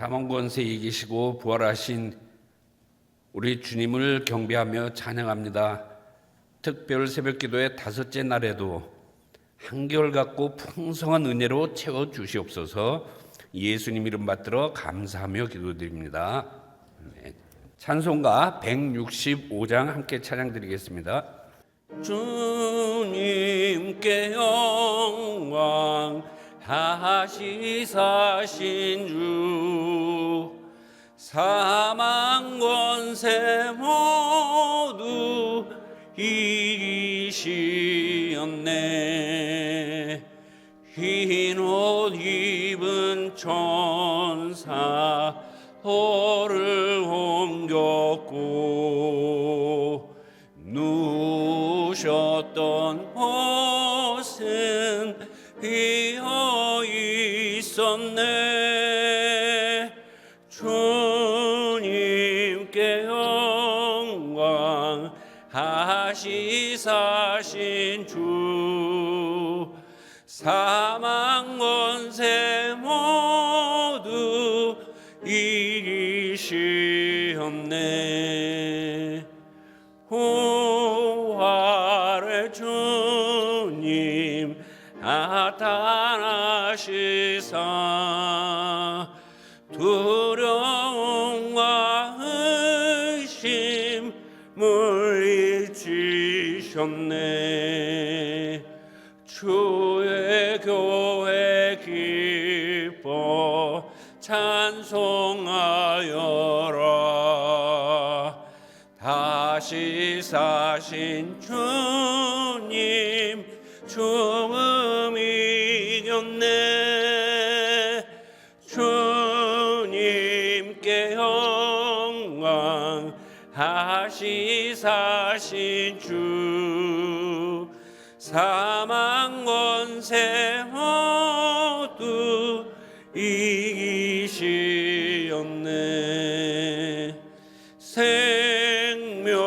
사망 권세에 이기시고 부활하신 우리 주님을 경배하며 찬양합니다. 특별 새벽기도의 다섯째 날에도 한결같고 풍성한 은혜로 채워주시옵소서. 예수님 이름 받들어 감사하며 기도드립니다. 찬송가 165장 함께 찬양드리겠습니다. 주님께 영광 하시사신 주 사망 권세 모두 이기시었네. 흰 옷 입은 천사 돌을 옮겼고 누우셨던 곳은 비어 있었네. 주님께 영광 하시사신 주 사망 권세 모두 이기시었네. 부활의 주님 나타나시사 두려움과 의심 물리치셨네. 주의 교회 기뻐 찬송하여라. 다시 사신 주님 죽음 이겼네. 주님께 영광 하시 사신 주 사망 권세 모두 이기시었네. 생명의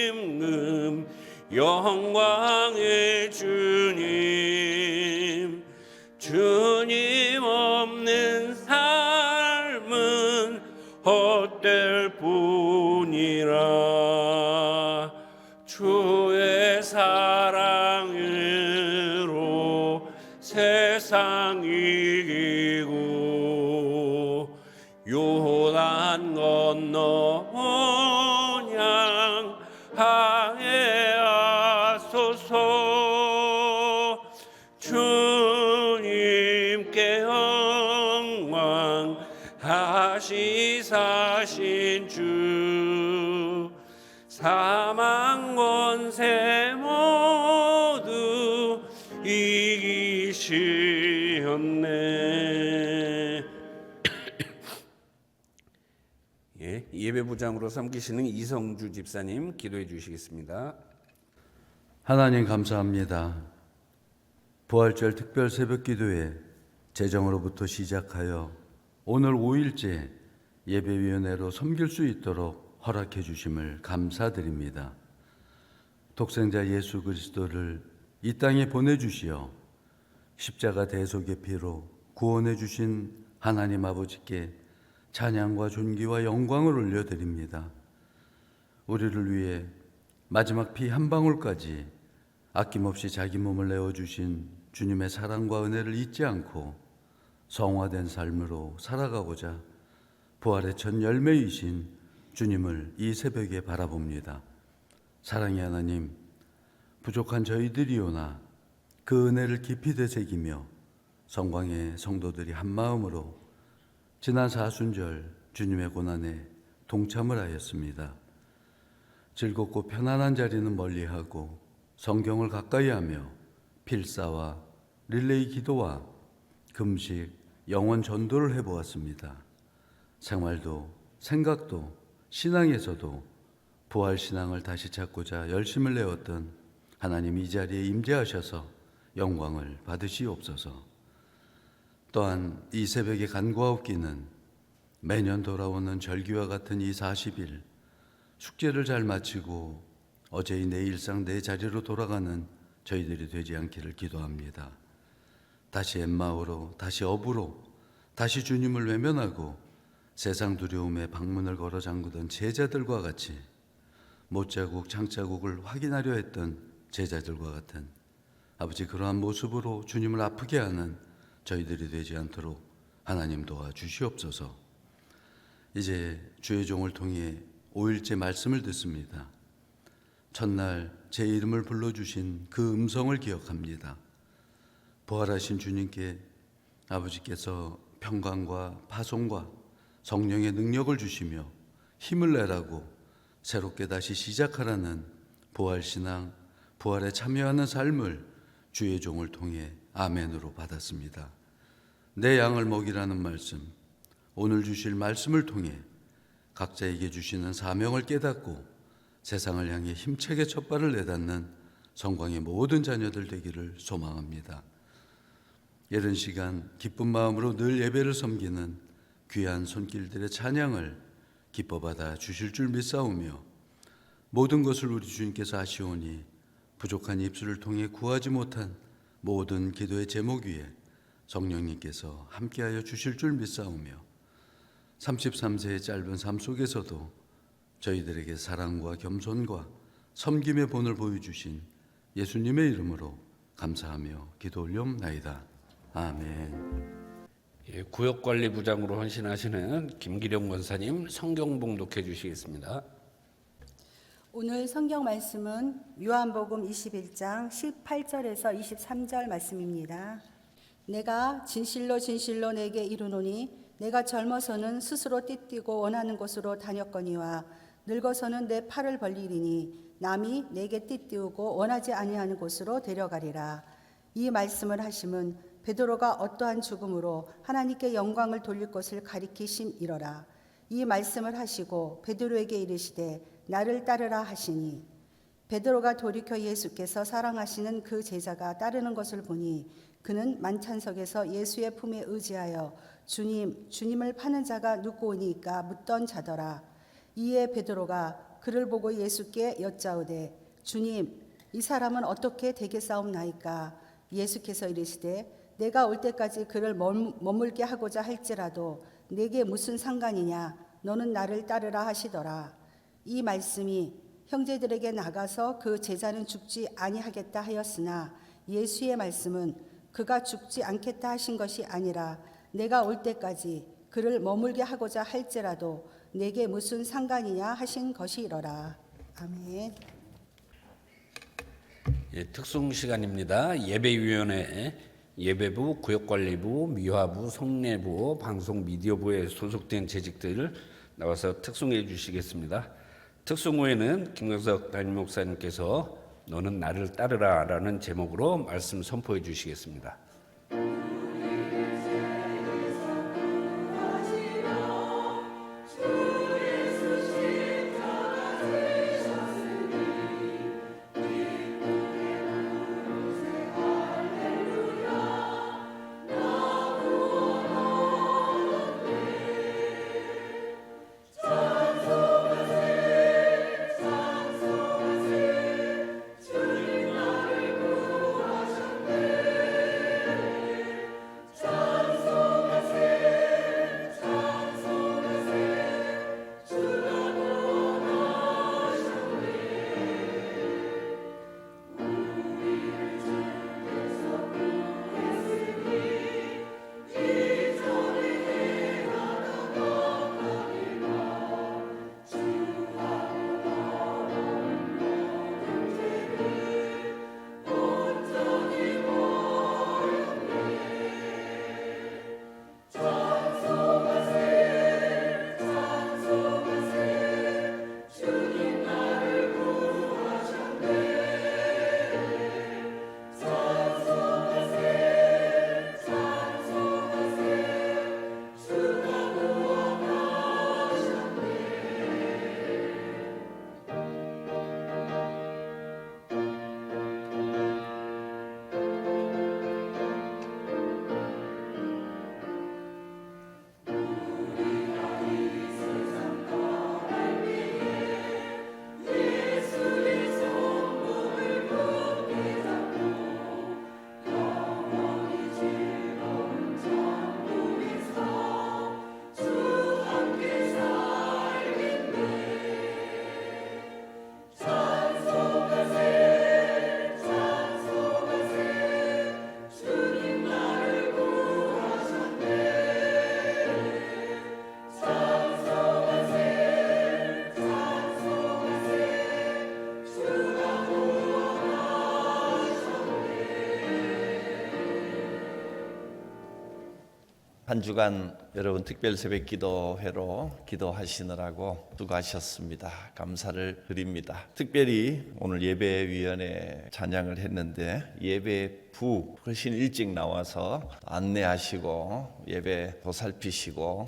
임금 영광의 주님, 주님 없는 삶은 헛될 뿐이라. 주의 사랑으로 세상 이기고 요단 건너 온양하게 하소서. 주님께 영광 하시사신 주 사망 권세 모두 이기시었네. 예배부장으로 섬기시는 이성주 집사님 기도해 주시겠습니다. 하나님 감사합니다. 부활절 특별 새벽기도회 제정으로부터 시작하여 오늘 5일째 예배위원회로 섬길 수 있도록 허락해 주심을 감사드립니다. 독생자 예수 그리스도를 이 땅에 보내주시어 십자가 대속의 피로 구원해 주신 하나님 아버지께 찬양과 존귀와 영광을 올려드립니다. 우리를 위해 마지막 피 한 방울까지 아낌없이 자기 몸을 내어주신 주님의 사랑과 은혜를 잊지 않고 성화된 삶으로 살아가고자 부활의 첫 열매이신 주님을 이 새벽에 바라봅니다. 사랑의 하나님, 부족한 저희들이오나 그 은혜를 깊이 되새기며 성광의 성도들이 한마음으로 지난 사순절 주님의 고난에 동참을 하였습니다. 즐겁고 편안한 자리는 멀리하고 성경을 가까이하며 필사와 릴레이 기도와 금식, 영혼 전도를 해보았습니다. 생활도 생각도 신앙에서도 부활신앙을 다시 찾고자 열심을 내었던 하나님 이 자리에 임재하셔서 영광을 받으시옵소서. 또한 이 새벽에 간구하옵기는 매년 돌아오는 절기와 같은 이 40일 숙제를 잘 마치고 어제의 내 일상 내 자리로 돌아가는 저희들이 되지 않기를 기도합니다. 다시 엠마오로, 다시 업으로, 다시 주님을 외면하고 세상 두려움에 방문을 걸어 잠그던 제자들과 같이 못자국 장자국을 확인하려 했던 제자들과 같은 아버지, 그러한 모습으로 주님을 아프게 하는 저희들이 되지 않도록 하나님 도와주시옵소서. 이제 주의 종을 통해 5일째 말씀을 듣습니다. 첫날 제 이름을 불러주신 그 음성을 기억합니다. 부활하신 주님께 아버지께서 평강과 파송과 성령의 능력을 주시며 힘을 내라고 새롭게 다시 시작하라는 부활신앙, 부활에 참여하는 삶을 주의 종을 통해 아멘으로 받았습니다. 내 양을 먹이라는 말씀, 오늘 주실 말씀을 통해 각자에게 주시는 사명을 깨닫고 세상을 향해 힘차게 첫발을 내닫는 성광의 모든 자녀들 되기를 소망합니다. 이른 시간 기쁜 마음으로 늘 예배를 섬기는 귀한 손길들의 찬양을 기뻐 받아 주실 줄 믿사오며 모든 것을 우리 주님께서 아시오니 부족한 입술을 통해 구하지 못한 모든 기도의 제목 위에 성령님께서 함께하여 주실 줄 믿사오며 33세의 짧은 삶 속에서도 저희들에게 사랑과 겸손과 섬김의 본을 보여주신 예수님의 이름으로 감사하며 기도 올려옵나이다. 아멘. 구역관리부장으로 헌신하시는 김기령 권사님 성경 봉독해 주시겠습니다. 오늘 성경 말씀은 요한복음 21장 18절에서 23절 말씀입니다. 내가 진실로 진실로 내게 이르노니 내가 젊어서는 스스로 띠뛰고 원하는 곳으로 다녔거니와 늙어서는 내 팔을 벌리리니 남이 내게 띠띠우고 원하지 아니하는 곳으로 데려가리라. 이 말씀을 하심은 베드로가 어떠한 죽음으로 하나님께 영광을 돌릴 것을 가리키심이러라. 이 말씀을 하시고 베드로에게 이르시되 나를 따르라 하시니 베드로가 돌이켜 예수께서 사랑하시는 그 제자가 따르는 것을 보니 그는 만찬석에서 예수의 품에 의지하여 주님을 파는 자가 누구오니까 묻던 자더라. 이에 베드로가 그를 보고 예수께 여짜오되 주님, 이 사람은 어떻게 되겠사옵나이까? 예수께서 이르시되 내가 올 때까지 그를 머물게 하고자 할지라도 내게 무슨 상관이냐? 너는 나를 따르라 하시더라. 이 말씀이 형제들에게 나가서 그 제자는 죽지 아니하겠다 하였으나 예수의 말씀은 그가 죽지 않겠다 하신 것이 아니라 내가 올 때까지 그를 머물게 하고자 할지라도 내게 무슨 상관이냐 하신 것이로라. 아멘. 특송 시간입니다. 예배위원회 예배부, 구역관리부, 미화부, 성례부, 방송 미디어부에 소속된 재직들 나와서 특송해 주시겠습니다. 특송 후에는 김광석 담임 목사님께서 너는 나를 따르라 라는 제목으로 말씀 선포해 주시겠습니다. 한 주간 여러분 특별 새벽 기도회로 기도하시느라고 수고하셨습니다. 감사를 드립니다. 특별히 오늘 예배위원회 찬양을 했는데 예배부 훨씬 일찍 나와서 안내하시고 예배 보살피시고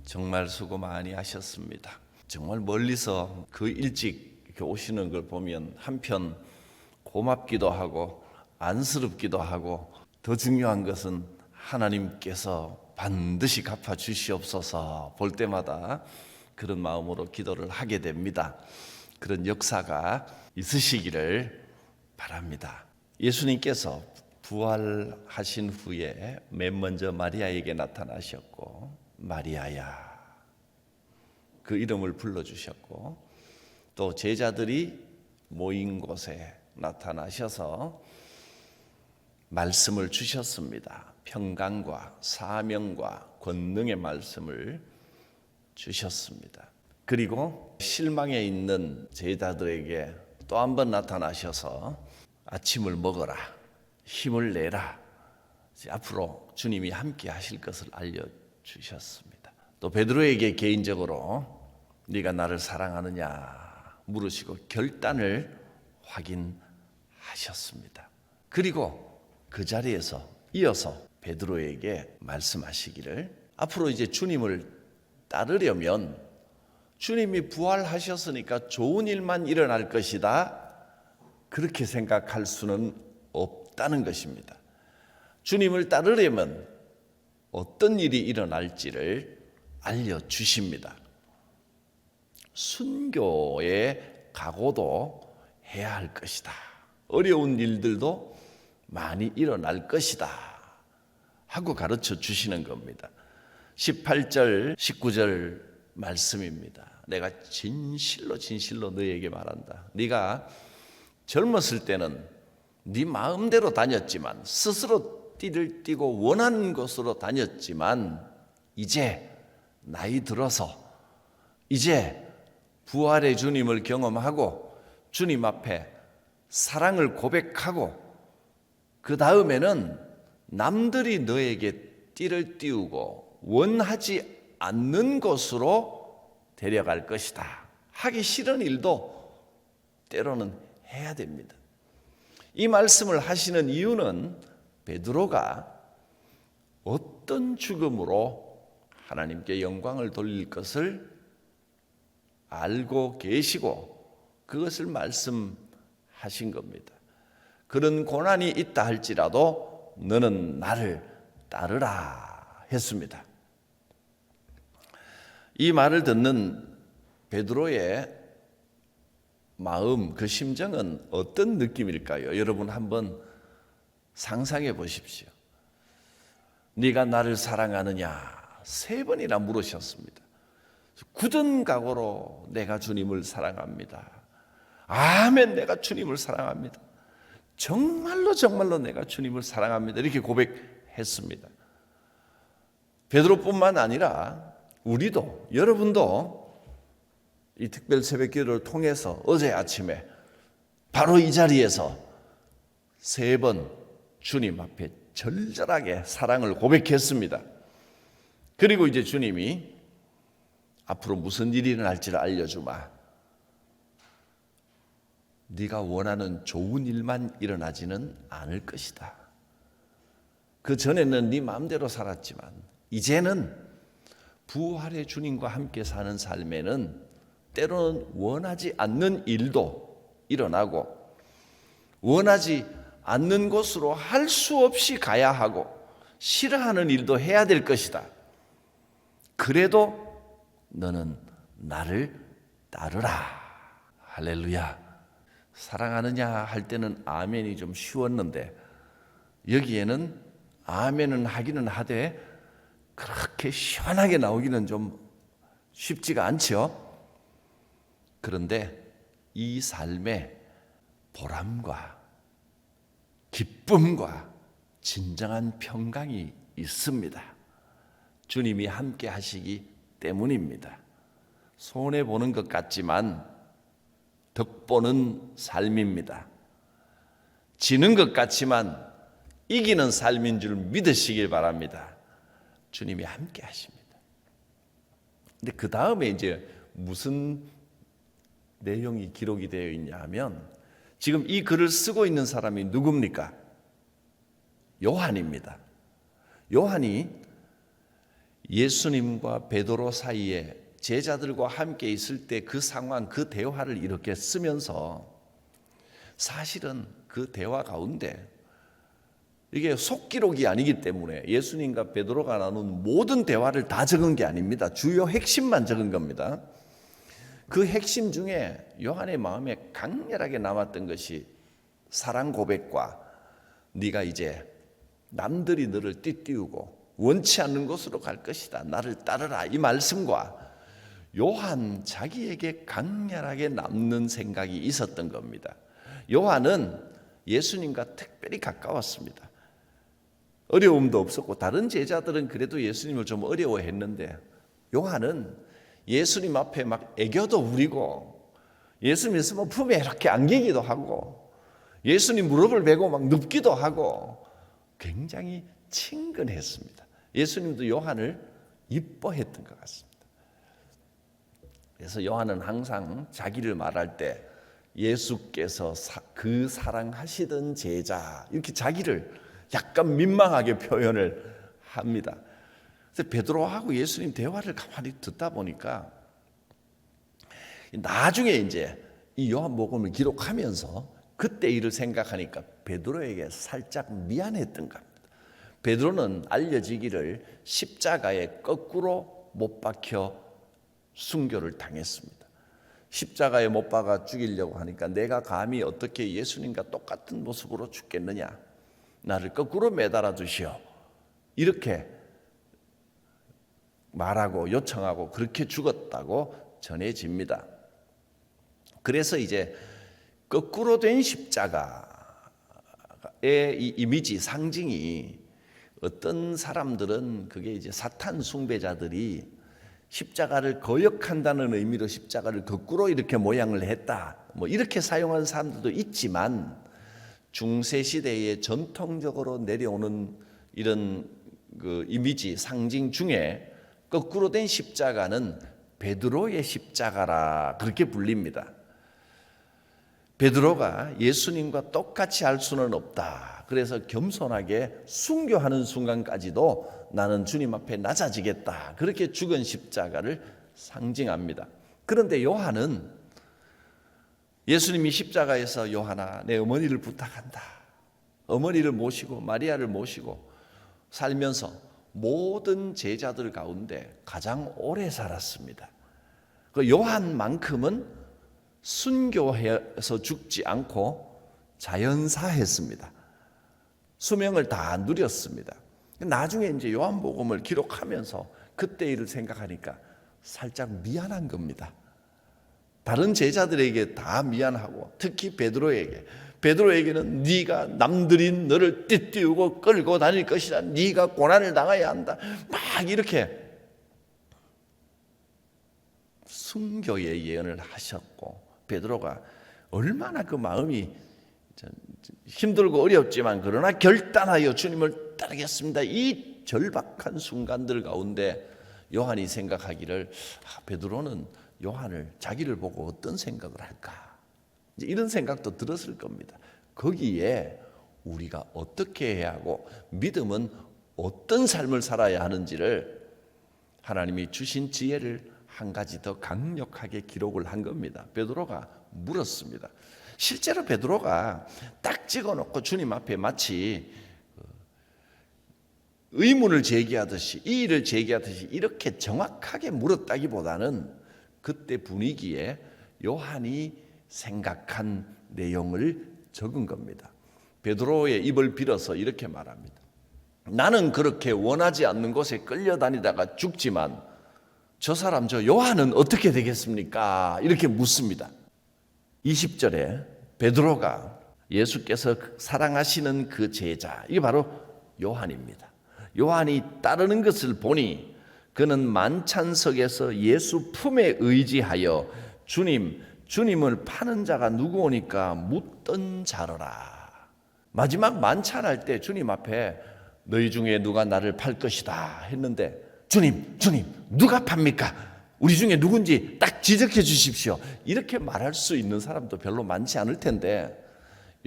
정말 수고 많이 하셨습니다. 정말 멀리서 그 일찍 이렇게 오시는 걸 보면 한편 고맙기도 하고 안쓰럽기도 하고 더 중요한 것은 하나님께서 반드시 갚아 주시옵소서 볼 때마다 그런 마음으로 기도를 하게 됩니다. 그런 역사가 있으시기를 바랍니다. 예수님께서 부활하신 후에 맨 먼저 마리아에게 나타나셨고 마리아야 그 이름을 불러주셨고 또 제자들이 모인 곳에 나타나셔서 말씀을 주셨습니다. 평강과 사명과 권능의 말씀을 주셨습니다. 그리고 실망에 있는 제자들에게 또 한 번 나타나셔서 아침을 먹어라, 힘을 내라. 앞으로 주님이 함께 하실 것을 알려주셨습니다. 또 베드로에게 개인적으로 네가 나를 사랑하느냐 물으시고 결단을 확인하셨습니다. 그리고 그 자리에서 이어서 베드로에게 말씀하시기를 앞으로 이제 주님을 따르려면 주님이 부활하셨으니까 좋은 일만 일어날 것이다 그렇게 생각할 수는 없다는 것입니다. 주님을 따르려면 어떤 일이 일어날지를 알려주십니다. 순교의 각오도 해야 할 것이다. 어려운 일들도 많이 일어날 것이다 하고 가르쳐 주시는 겁니다. 18절 19절 말씀입니다. 내가 진실로 너희에게 말한다. 네가 젊었을 때는 네 마음대로 다녔지만 스스로 띠를 띠고 원하는 곳으로 다녔지만 이제 나이 들어서 이제 부활의 주님을 경험하고 주님 앞에 사랑을 고백하고 그 다음에는 남들이 너에게 띠를 띄우고 원하지 않는 곳으로 데려갈 것이다. 하기 싫은 일도 때로는 해야 됩니다. 이 말씀을 하시는 이유는 베드로가 어떤 죽음으로 하나님께 영광을 돌릴 것을 알고 계시고 그것을 말씀하신 겁니다. 그런 고난이 있다 할지라도 너는 나를 따르라 했습니다. 이 말을 듣는 베드로의 마음, 그 심정은 어떤 느낌일까요? 여러분 한번 상상해 보십시오. 네가 나를 사랑하느냐 3번이나 물으셨습니다. 굳은 각오로 내가 주님을 사랑합니다. 아멘, 내가 주님을 사랑합니다. 정말로 내가 주님을 사랑합니다. 이렇게 고백했습니다. 베드로뿐만 아니라 우리도 여러분도 이 특별 새벽 기도를 통해서 어제 아침에 바로 이 자리에서 3번 주님 앞에 절절하게 사랑을 고백했습니다. 그리고 이제 주님이 앞으로 무슨 일이 일어날지를 알려주마. 네가 원하는 좋은 일만 일어나지는 않을 것이다. 그 전에는 네 마음대로 살았지만 이제는 부활의 주님과 함께 사는 삶에는 때로는 원하지 않는 일도 일어나고 원하지 않는 곳으로 할 수 없이 가야 하고 싫어하는 일도 해야 될 것이다. 그래도 너는 나를 따르라. 할렐루야. 사랑하느냐 할 때는 아멘이 좀 쉬웠는데 여기에는 아멘은 하기는 하되 그렇게 시원하게 나오기는 좀 쉽지가 않죠. 그런데 이 삶에 보람과 기쁨과 진정한 평강이 있습니다. 주님이 함께 하시기 때문입니다. 손해보는 것 같지만 덕보는 삶입니다. 지는 것 같지만 이기는 삶인 줄 믿으시길 바랍니다. 주님이 함께 하십니다. 근데 그 다음에 이제 무슨 내용이 기록이 되어 있냐 하면 지금 이 글을 쓰고 있는 사람이 누굽니까? 요한입니다. 요한이 예수님과 베드로 사이에 제자들과 함께 있을 때 그 상황, 그 대화를 이렇게 쓰면서 사실은 그 대화 가운데 이게 속기록이 아니기 때문에 예수님과 베드로가 나눈 모든 대화를 다 적은 게 아닙니다. 주요 핵심만 적은 겁니다. 그 핵심 중에 요한의 마음에 강렬하게 남았던 것이 사랑 고백과 네가 이제 남들이 너를 띠띠우고 원치 않는 곳으로 갈 것이다. 나를 따르라. 이 말씀과 요한 자기에게 강렬하게 남는 생각이 있었던 겁니다. 요한은 예수님과 특별히 가까웠습니다. 어려움도 없었고 다른 제자들은 그래도 예수님을 좀 어려워했는데 요한은 예수님 앞에 막 애교도 부리고 예수님 있으면 품에 이렇게 안기기도 하고 예수님 무릎을 베고 막 눕기도 하고 굉장히 친근했습니다. 예수님도 요한을 이뻐했던 것 같습니다. 그래서 요한은 항상 자기를 말할 때 예수께서 그 사랑하시던 제자 이렇게 자기를 약간 민망하게 표현을 합니다. 그래서 베드로하고 예수님 대화를 가만히 듣다 보니까 나중에 이제 이 요한복음을 기록하면서 그때 일을 생각하니까 베드로에게 살짝 미안했던 겁니다. 베드로는 알려지기를 십자가에 거꾸로 못 박혀 순교를 당했습니다. 십자가에 못 박아 죽이려고 하니까 내가 감히 어떻게 예수님과 똑같은 모습으로 죽겠느냐. 나를 거꾸로 매달아 주시오. 이렇게 말하고 요청하고 그렇게 죽었다고 전해집니다. 그래서 이제 거꾸로 된 십자가의 이 이미지 상징이 어떤 사람들은 그게 이제 사탄 숭배자들이 십자가를 거역한다는 의미로 십자가를 거꾸로 이렇게 모양을 했다. 뭐 이렇게 사용하는 사람들도 있지만 중세 시대에 전통적으로 내려오는 이런 그 이미지 상징 중에 거꾸로 된 십자가는 베드로의 십자가라 그렇게 불립니다. 베드로가 예수님과 똑같이 할 수는 없다. 그래서 겸손하게 순교하는 순간까지도 나는 주님 앞에 낮아지겠다. 그렇게 죽은 십자가를 상징합니다. 그런데 요한은 예수님이 십자가에서 요한아 내 어머니를 부탁한다. 어머니를 모시고 마리아를 모시고 살면서 모든 제자들 가운데 가장 오래 살았습니다. 그 요한만큼은 순교해서 죽지 않고 자연사했습니다. 수명을 다 누렸습니다. 나중에 이제 요한복음을 기록하면서 그때 일을 생각하니까 살짝 미안한 겁니다. 다른 제자들에게 다 미안하고 특히 베드로에게는 네가 남들이 너를 띠띠우고 끌고 다닐 것이다. 네가 고난을 당해야 한다. 막 이렇게 순교의 예언을 하셨고 베드로가 얼마나 그 마음이 힘들고 어렵지만 그러나 결단하여 주님을 따르겠습니다. 이 절박한 순간들 가운데 요한이 생각하기를 베드로는 요한을 자기를 보고 어떤 생각을 할까? 이런 생각도 들었을 겁니다. 거기에 우리가 어떻게 해야 하고 믿음은 어떤 삶을 살아야 하는지를 하나님이 주신 지혜를 한 가지 더 강력하게 기록을 한 겁니다. 베드로가 물었습니다. 실제로 베드로가 딱 찍어놓고 주님 앞에 마치 의문을 제기하듯이 이 일을 제기하듯이 이렇게 정확하게 물었다기보다는 그때 분위기에 요한이 생각한 내용을 적은 겁니다. 베드로의 입을 빌어서 이렇게 말합니다. 나는 그렇게 원하지 않는 곳에 끌려다니다가 죽지만 저 사람 저 요한은 어떻게 되겠습니까? 이렇게 묻습니다. 20절에 베드로가 예수께서 사랑하시는 그 제자 이게 바로 요한입니다. 요한이 따르는 것을 보니 그는 만찬석에서 예수 품에 의지하여 주님을 파는 자가 누구오니까 묻던 자로라. 마지막 만찬할 때 주님 앞에 너희 중에 누가 나를 팔 것이다 했는데 주님 누가 팝니까? 우리 중에 누군지 딱 지적해 주십시오. 이렇게 말할 수 있는 사람도 별로 많지 않을 텐데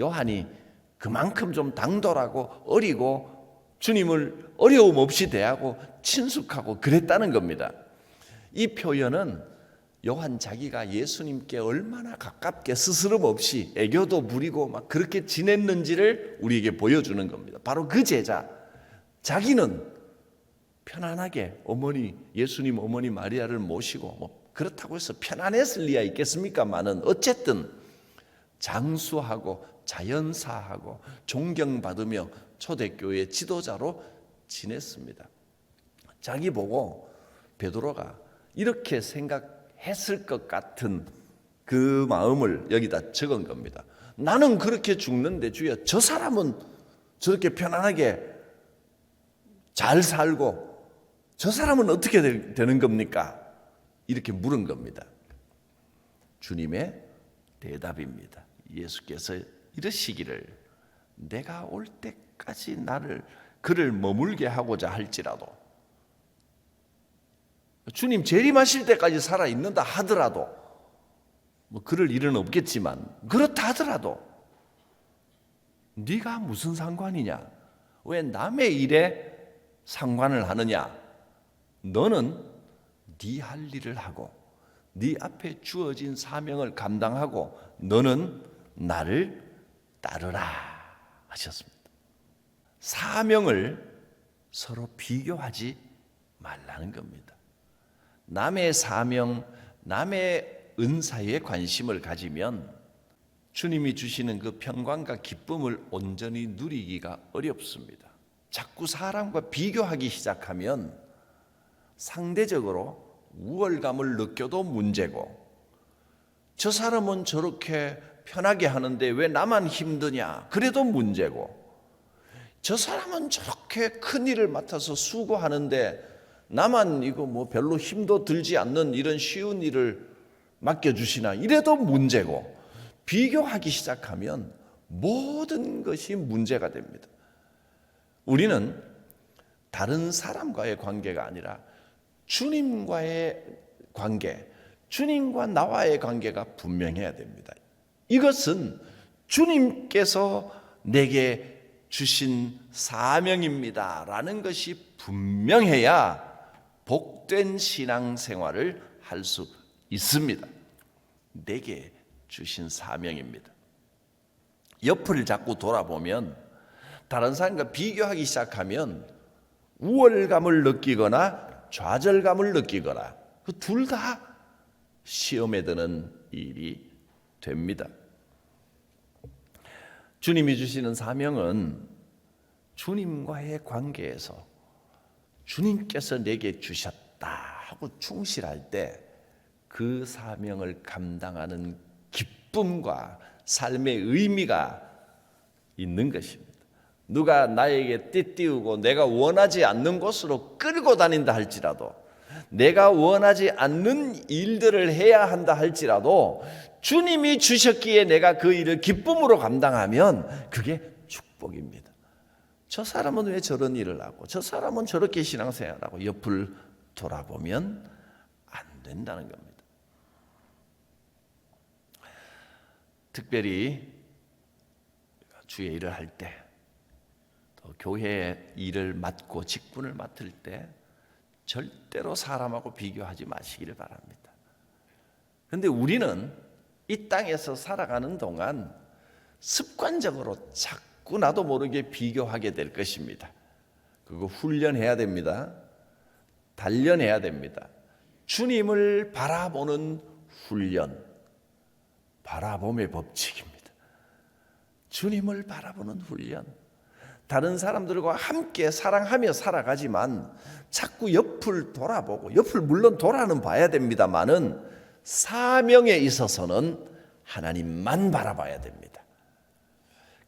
요한이 그만큼 좀 당돌하고 어리고 주님을 어려움 없이 대하고 친숙하고 그랬다는 겁니다. 이 표현은 요한 자기가 예수님께 얼마나 가깝게 스스럼 없이 애교도 부리고 막 그렇게 지냈는지를 우리에게 보여주는 겁니다. 바로 그 제자, 자기는 편안하게 예수님 어머니 마리아를 모시고 뭐 그렇다고 해서 편안했을 리야 있겠습니까마는 어쨌든 장수하고 자연사하고 존경받으며 초대교회 지도자로 지냈습니다. 자기 보고 베드로가 이렇게 생각했을 것 같은 그 마음을 여기다 적은 겁니다. 나는 그렇게 죽는데 주여 저 사람은 저렇게 편안하게 잘 살고 저 사람은 어떻게 되는 겁니까? 이렇게 물은 겁니다. 주님의 대답입니다. 예수께서 이러시기를 내가 올 때까지 그를 머물게 하고자 할지라도 주님 재림하실 때까지 살아있는다 하더라도 뭐 그럴 일은 없겠지만 그렇다 하더라도 네가 무슨 상관이냐? 왜 남의 일에 상관을 하느냐? 너는 네 할 일을 하고 네 앞에 주어진 사명을 감당하고 너는 나를 따르라 하셨습니다. 사명을 서로 비교하지 말라는 겁니다. 남의 사명, 남의 은사에 관심을 가지면 주님이 주시는 그 평강과 기쁨을 온전히 누리기가 어렵습니다. 자꾸 사람과 비교하기 시작하면 상대적으로 우월감을 느껴도 문제고 저 사람은 저렇게 편하게 하는데 왜 나만 힘드냐 그래도 문제고 저 사람은 저렇게 큰 일을 맡아서 수고하는데 나만 이거 뭐 별로 힘도 들지 않는 이런 쉬운 일을 맡겨주시나 이래도 문제고 비교하기 시작하면 모든 것이 문제가 됩니다. 우리는 다른 사람과의 관계가 아니라 주님과의 관계, 주님과 나와의 관계가 분명해야 됩니다. 이것은 주님께서 내게 주신 사명입니다 라는 것이 분명해야 복된 신앙생활을 할 수 있습니다. 내게 주신 사명입니다. 옆을 자꾸 돌아보면 다른 사람과 비교하기 시작하면 우월감을 느끼거나 좌절감을 느끼거나 그 둘 다 시험에 드는 일이 됩니다. 주님이 주시는 사명은 주님과의 관계에서 주님께서 내게 주셨다 하고 충실할 때 그 사명을 감당하는 기쁨과 삶의 의미가 있는 것입니다. 누가 나에게 띠띠우고 내가 원하지 않는 곳으로 끌고 다닌다 할지라도 내가 원하지 않는 일들을 해야 한다 할지라도 주님이 주셨기에 내가 그 일을 기쁨으로 감당하면 그게 축복입니다. 저 사람은 왜 저런 일을 하고 저 사람은 저렇게 신앙생활하고 옆을 돌아보면 안 된다는 겁니다. 특별히 주의 일을 할 때 또 교회 일을 맡고 직분을 맡을 때 절대로 사람하고 비교하지 마시기를 바랍니다. 그런데 우리는 이 땅에서 살아가는 동안 습관적으로 자꾸 나도 모르게 비교하게 될 것입니다. 그거 훈련해야 됩니다. 단련해야 됩니다. 주님을 바라보는 훈련, 바라봄의 법칙입니다. 주님을 바라보는 훈련. 다른 사람들과 함께 사랑하며 살아가지만 자꾸 옆을 돌아보고 옆을 물론 돌아는 봐야 됩니다만은 사명에 있어서는 하나님만 바라봐야 됩니다.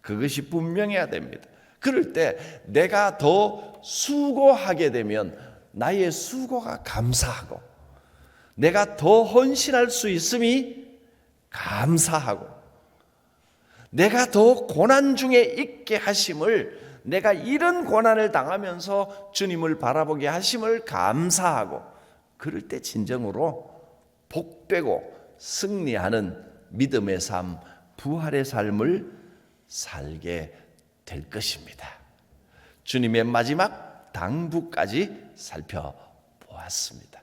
그것이 분명해야 됩니다. 그럴 때 내가 더 수고하게 되면 나의 수고가 감사하고 내가 더 헌신할 수 있음이 감사하고 내가 더 고난 중에 있게 하심을 내가 이런 고난을 당하면서 주님을 바라보게 하심을 감사하고, 그럴 때 진정으로 복되고 승리하는 믿음의 삶, 부활의 삶을 살게 될 것입니다. 주님의 마지막 당부까지 살펴보았습니다.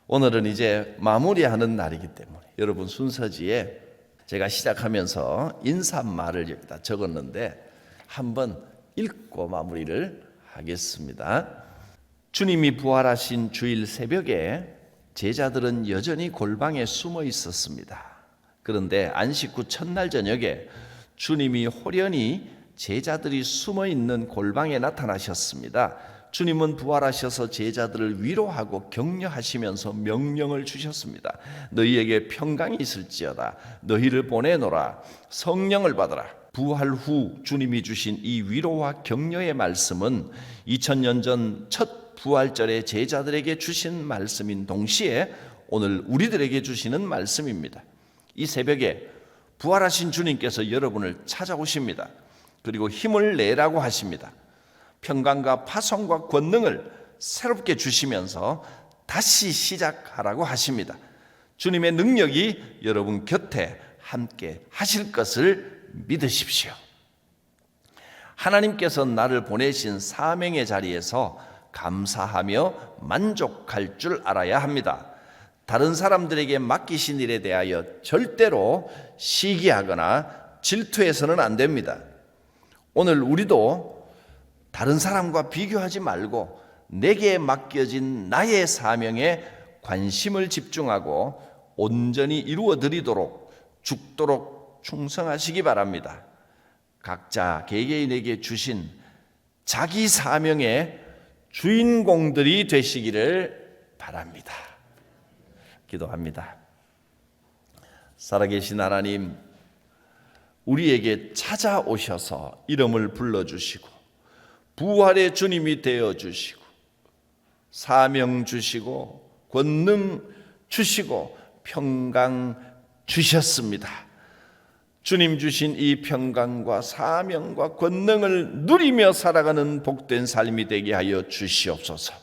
오늘은 이제 마무리하는 날이기 때문에 여러분 순서지에 제가 시작하면서 인사말을 여기다 적었는데 한번 읽고 마무리를 하겠습니다. 주님이 부활하신 주일 새벽에 제자들은 여전히 골방에 숨어 있었습니다. 그런데 안식 후 첫날 저녁에 주님이 호련히 제자들이 숨어 있는 골방에 나타나셨습니다. 주님은 부활하셔서 제자들을 위로하고 격려하시면서 명령을 주셨습니다. 너희에게 평강이 있을지어다. 너희를 보내노라. 성령을 받으라. 부활 후 주님이 주신 이 위로와 격려의 말씀은 2000년 전 첫 부활절에 제자들에게 주신 말씀인 동시에 오늘 우리들에게 주시는 말씀입니다. 이 새벽에 부활하신 주님께서 여러분을 찾아오십니다. 그리고 힘을 내라고 하십니다. 평강과 파송과 권능을 새롭게 주시면서 다시 시작하라고 하십니다. 주님의 능력이 여러분 곁에 함께 하실 것을 믿으십시오. 하나님께서 나를 보내신 사명의 자리에서 감사하며 만족할 줄 알아야 합니다. 다른 사람들에게 맡기신 일에 대하여 절대로 시기하거나 질투해서는 안 됩니다. 오늘 우리도 다른 사람과 비교하지 말고 내게 맡겨진 나의 사명에 관심을 집중하고 온전히 이루어드리도록 죽도록 충성하시기 바랍니다. 각자 개개인에게 주신 자기 사명의 주인공들이 되시기를 바랍니다. 기도합니다. 살아계신 하나님, 우리에게 찾아오셔서 이름을 불러주시고 부활의 주님이 되어주시고 사명 주시고 권능 주시고 평강 주셨습니다. 주님 주신 이 평강과 사명과 권능을 누리며 살아가는 복된 삶이 되게 하여 주시옵소서.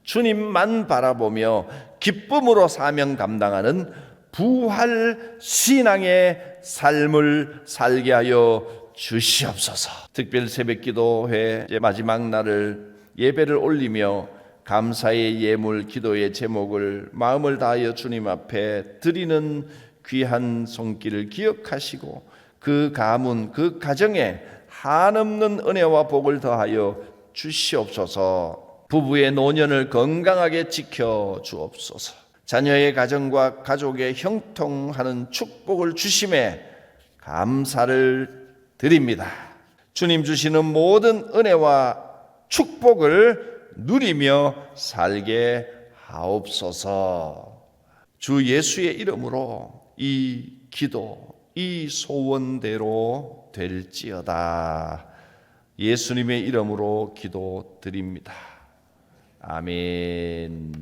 주님만 바라보며 기쁨으로 사명 감당하는 부활 신앙의 삶을 살게 하여 주시옵소서. 특별 새벽기도회 마지막 날을 예배를 올리며 감사의 예물 기도의 제목을 마음을 다하여 주님 앞에 드리는 귀한 손길을 기억하시고 그 가문 그 가정에 한없는 은혜와 복을 더하여 주시옵소서. 부부의 노년을 건강하게 지켜 주옵소서. 자녀의 가정과 가족의 형통하는 축복을 주심에 감사를 드립니다. 주님 주시는 모든 은혜와 축복을 누리며 살게 하옵소서. 주 예수의 이름으로 이 기도, 이 소원대로 될지어다. 예수님의 이름으로 기도드립니다. 아멘.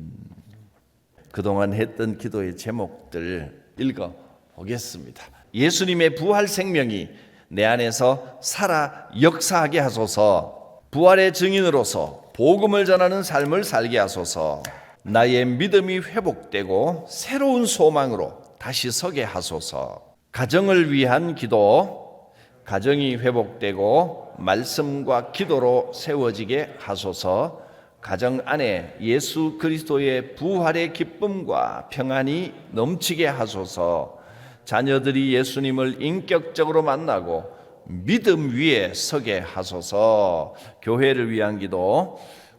그동안 했던 기도의 제목들 읽어 보겠습니다. 예수님의 부활 생명이 내 안에서 살아 역사하게 하소서. 부활의 증인으로서 복음을 전하는 삶을 살게 하소서. 나의 믿음이 회복되고 새로운 소망으로 다시 서게 하소서. 가정을 위한 기도, 가정이 회복되고 말씀과 기도로 세워지게 하소서. 가정 안에 예수 그리스도의 부활의 기쁨과 평안이 넘치게 하소서. 자녀들이 예수님을 인격적으로 만나고 믿음 위에 서게 하소서. 교회를 위한 기도,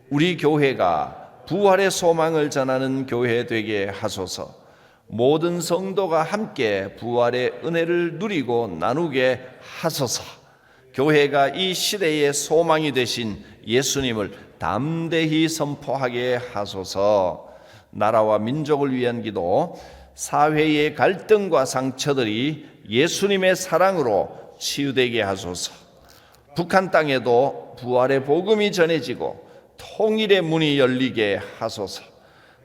우리 교회가 부활의 소망을 전하는 교회 되게 하소서. 모든 성도가 함께 부활의 은혜를 누리고 나누게 하소서. 교회가 이 시대의 소망이 되신 예수님을 담대히 선포하게 하소서. 나라와 민족을 위한 기도, 사회의 갈등과 상처들이 예수님의 사랑으로 치유되게 하소서. 북한 땅에도 부활의 복음이 전해지고 통일의 문이 열리게 하소서.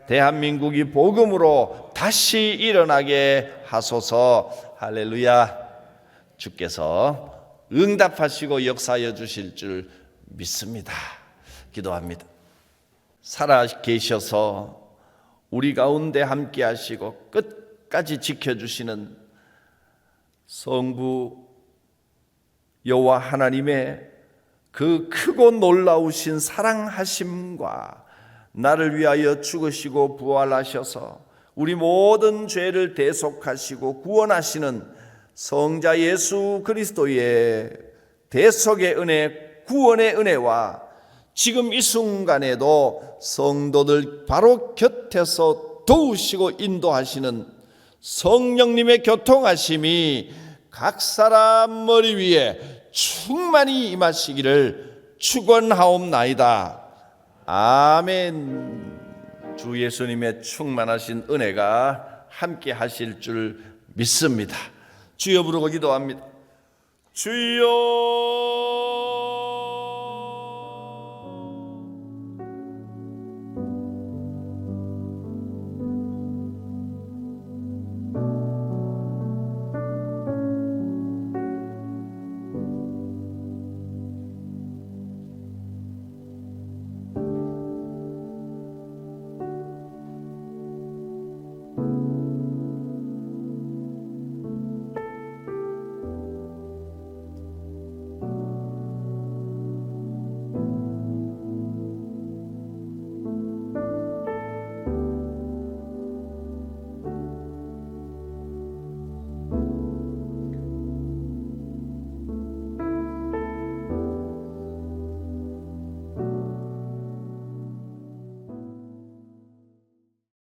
대한민국이 복음으로 다시 일어나게 하소서. 할렐루야. 주께서 응답하시고 역사하여 주실 줄 믿습니다. 기도합니다. 살아 계셔서 우리 가운데 함께 하시고 끝까지 지켜주시는 성부 여호와 하나님의 그 크고 놀라우신 사랑하심과 나를 위하여 죽으시고 부활하셔서 우리 모든 죄를 대속하시고 구원하시는 성자 예수 그리스도의 대속의 은혜, 구원의 은혜와 지금 이 순간에도 성도들 바로 곁에서 도우시고 인도하시는 성령님의 교통하심이 각 사람 머리 위에 충만히 임하시기를 축원하옵나이다. 아멘. 주 예수님의 충만하신 은혜가 함께 하실 줄 믿습니다. 주여 부르고 기도합니다. 주여